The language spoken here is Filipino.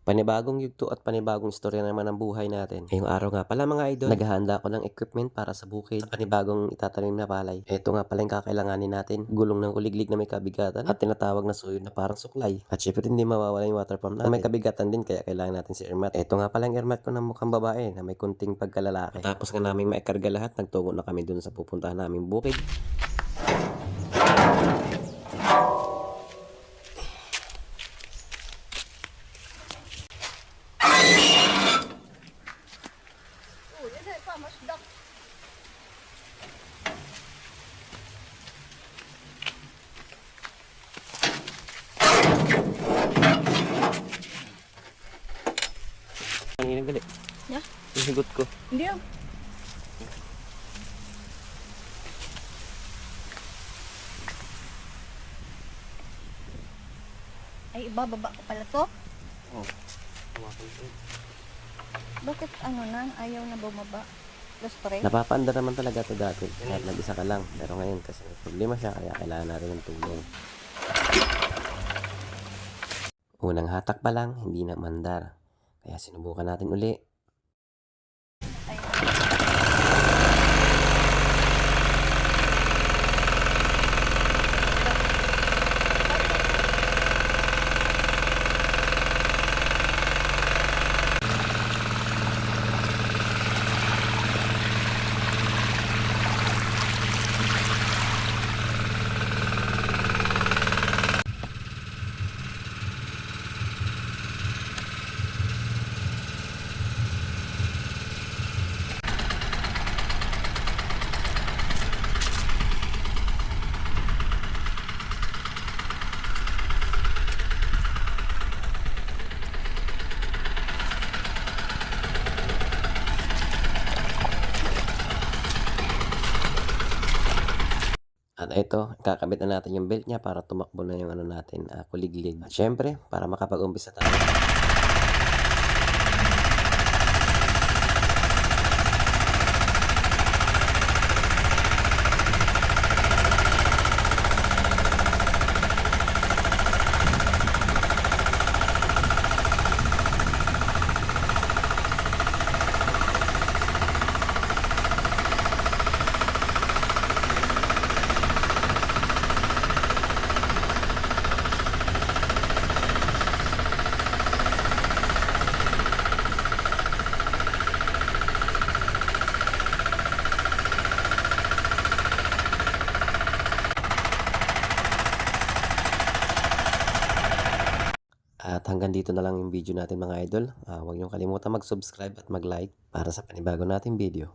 Panibagong yugto at panibagong istorya naman ng buhay natin. Ngayong araw nga pala mga idol, naghahanda ako ng equipment para sa bukid sa panibagong itatanim na palay. Ito nga pala yung kakailanganin natin. Gulong ng kuliglig na may kabigatan at tinatawag na suyod na parang suklay. At syempre hindi mawawala yung water pump natin. May kabigatan din kaya kailangan natin si Ermat. Ito nga pala yung Ermat ko na mukhang babae na may kunting pagkalalaki. Tapos nga namin maikarga lahat, nagtungo na kami dun sa pupuntahan naming bukid. Ang inang gali. Ya? Yung higot ko. Hindi ah. Ay, ibababa ko pala to. Oh. Bakit ano na, ayaw na bumaba? Los tres? Napapaanda naman talaga ito dati. Kahit nag-isa ka lang. Pero ngayon kasi may problema siya kaya kailangan natin ng tulong. Unang hatak pa lang, hindi na mandar. Kaya sinubukan natin uli. At ito, kakabit na natin yung belt niya para tumakbo na yung ano natin, kuliglig. At syempre, para makapag-umpisa tayo. At hanggang dito na lang yung video natin mga idol. Huwag niyong kalimutan mag-subscribe at mag-like para sa panibago nating video.